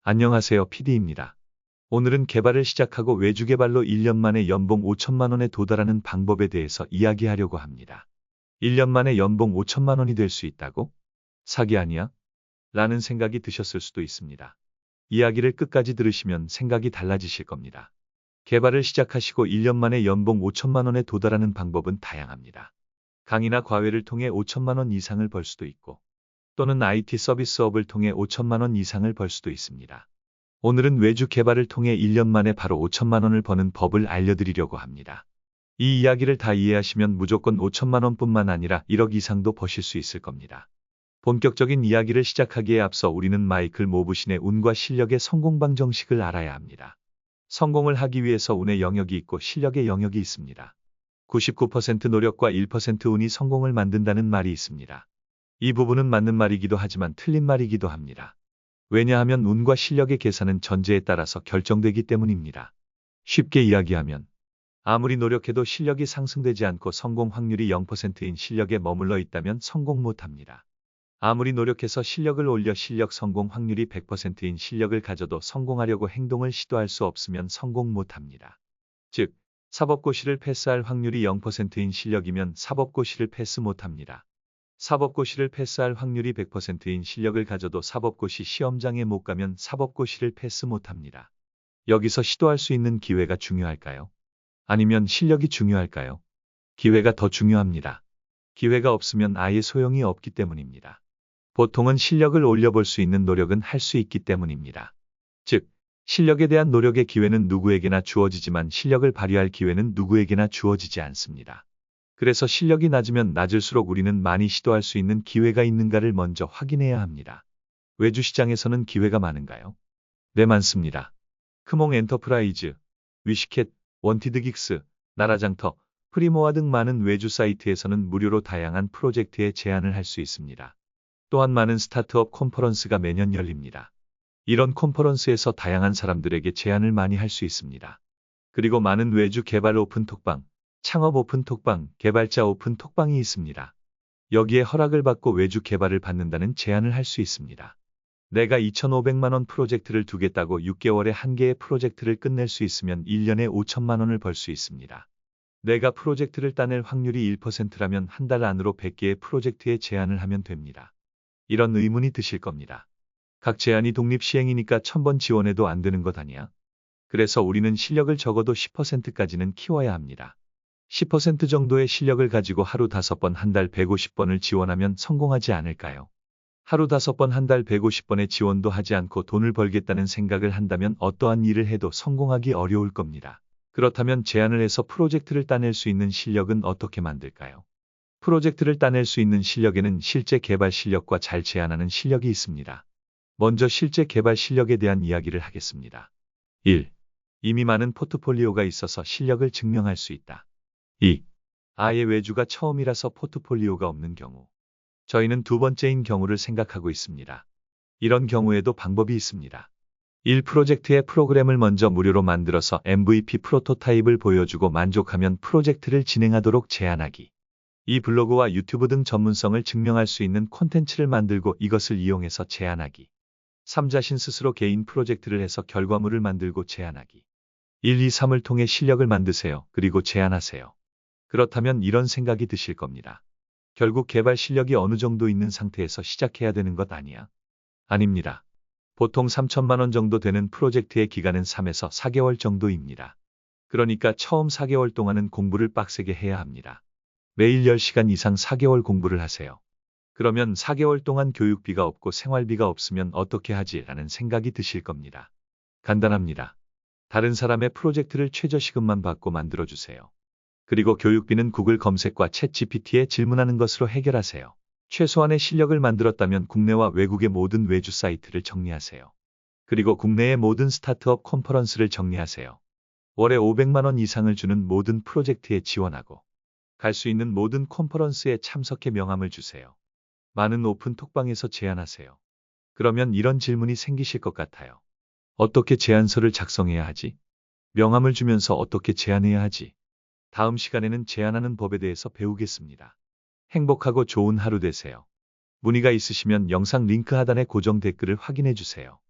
안녕하세요, PD입니다. 오늘은 개발을 시작하고 외주 개발로 1년 만에 연봉 5천만 원에 도달하는 방법에 대해서 이야기하려고 합니다. 1년 만에 연봉 5천만 원이 될 수 있다고? 사기 아니야? 라는 생각이 드셨을 수도 있습니다. 이야기를 끝까지 들으시면 생각이 달라지실 겁니다. 개발을 시작하시고 1년 만에 연봉 5천만 원에 도달하는 방법은 다양합니다. 강의나 과외를 통해 5천만 원 이상을 벌 수도 있고, 또는 IT 서비스업을 통해 5천만 원 이상을 벌 수도 있습니다. 오늘은 외주 개발을 통해 1년 만에 바로 5천만 원을 버는 법을 알려드리려고 합니다. 이 이야기를 다 이해하시면 무조건 5천만 원뿐만 아니라 1억 이상도 버실 수 있을 겁니다. 본격적인 이야기를 시작하기에 앞서 우리는 마이클 모브신의 운과 실력의 성공방 정식을 알아야 합니다. 성공을 하기 위해서 운의 영역이 있고 실력의 영역이 있습니다. 99% 노력과 1% 운이 성공을 만든다는 말이 있습니다. 이 부분은 맞는 말이기도 하지만 틀린 말이기도 합니다. 왜냐하면 운과 실력의 계산은 전제에 따라서 결정되기 때문입니다. 쉽게 이야기하면 아무리 노력해도 실력이 상승되지 않고 성공 확률이 0%인 실력에 머물러 있다면 성공 못합니다. 아무리 노력해서 실력을 올려 실력 성공 확률이 100%인 실력을 가져도 성공하려고 행동을 시도할 수 없으면 성공 못합니다. 즉, 사법고시를 패스할 확률이 0%인 실력이면 사법고시를 패스 못합니다. 사법고시를 패스할 확률이 100%인 실력을 가져도 사법고시 시험장에 못 가면 사법고시를 패스 못합니다. 여기서 시도할 수 있는 기회가 중요할까요? 아니면 실력이 중요할까요? 기회가 더 중요합니다. 기회가 없으면 아예 소용이 없기 때문입니다. 보통은 실력을 올려볼 수 있는 노력은 할 수 있기 때문입니다. 즉, 실력에 대한 노력의 기회는 누구에게나 주어지지만 실력을 발휘할 기회는 누구에게나 주어지지 않습니다. 그래서 실력이 낮으면 낮을수록 우리는 많이 시도할 수 있는 기회가 있는가를 먼저 확인해야 합니다. 외주 시장에서는 기회가 많은가요? 네, 많습니다. 크몽 엔터프라이즈, 위시캣, 원티드긱스, 나라장터, 프리모아 등 많은 외주 사이트에서는 무료로 다양한 프로젝트에 제안을 할 수 있습니다. 또한 많은 스타트업 컨퍼런스가 매년 열립니다. 이런 컨퍼런스에서 다양한 사람들에게 제안을 많이 할 수 있습니다. 그리고 많은 외주 개발 오픈 톡방, 창업 오픈 톡방, 개발자 오픈 톡방이 있습니다. 여기에 허락을 받고 외주 개발을 받는다는 제안을 할 수 있습니다. 내가 2,500만 원 프로젝트를 두겠다고 6개월에 한 개의 프로젝트를 끝낼 수 있으면 1년에 5천만 원을 벌 수 있습니다. 내가 프로젝트를 따낼 확률이 1%라면 한 달 안으로 100개의 프로젝트에 제안을 하면 됩니다. 이런 의문이 드실 겁니다. 각 제안이 독립 시행이니까 1000번 지원해도 안 되는 것 아니야? 그래서 우리는 실력을 적어도 10%까지는 키워야 합니다. 10% 정도의 실력을 가지고 하루 5번 한 달 150번을 지원하면 성공하지 않을까요? 하루 5번 한 달 150번의 지원도 하지 않고 돈을 벌겠다는 생각을 한다면 어떠한 일을 해도 성공하기 어려울 겁니다. 그렇다면 제안을 해서 프로젝트를 따낼 수 있는 실력은 어떻게 만들까요? 프로젝트를 따낼 수 있는 실력에는 실제 개발 실력과 잘 제안하는 실력이 있습니다. 먼저 실제 개발 실력에 대한 이야기를 하겠습니다. 1. 이미 많은 포트폴리오가 있어서 실력을 증명할 수 있다. 2. 아예 외주가 처음이라서 포트폴리오가 없는 경우. 저희는 두 번째인 경우를 생각하고 있습니다. 이런 경우에도 방법이 있습니다. 1. 프로젝트의 프로그램을 먼저 무료로 만들어서 MVP 프로토타입을 보여주고 만족하면 프로젝트를 진행하도록 제안하기. 2. 블로그와 유튜브 등 전문성을 증명할 수 있는 콘텐츠를 만들고 이것을 이용해서 제안하기. 3. 자신 스스로 개인 프로젝트를 해서 결과물을 만들고 제안하기. 1, 2, 3을 통해 실력을 만드세요. 그리고 제안하세요. 그렇다면 이런 생각이 드실 겁니다. 결국 개발 실력이 어느 정도 있는 상태에서 시작해야 되는 것 아니야? 아닙니다. 보통 3천만 원 정도 되는 프로젝트의 기간은 3에서 4개월 정도입니다. 그러니까 처음 4개월 동안은 공부를 빡세게 해야 합니다. 매일 10시간 이상 4개월 공부를 하세요. 그러면 4개월 동안 교육비가 없고 생활비가 없으면 어떻게 하지? 라는 생각이 드실 겁니다. 간단합니다. 다른 사람의 프로젝트를 최저시급만 받고 만들어주세요. 그리고 교육비는 구글 검색과 챗 GPT에 질문하는 것으로 해결하세요. 최소한의 실력을 만들었다면 국내와 외국의 모든 외주 사이트를 정리하세요. 그리고 국내의 모든 스타트업 컨퍼런스를 정리하세요. 월에 500만 원 이상을 주는 모든 프로젝트에 지원하고 갈 수 있는 모든 컨퍼런스에 참석해 명함을 주세요. 많은 오픈 톡방에서 제안하세요. 그러면 이런 질문이 생기실 것 같아요. 어떻게 제안서를 작성해야 하지? 명함을 주면서 어떻게 제안해야 하지? 다음 시간에는 제안하는 법에 대해서 배우겠습니다. 행복하고 좋은 하루 되세요. 문의가 있으시면 영상 링크 하단의 고정 댓글을 확인해 주세요.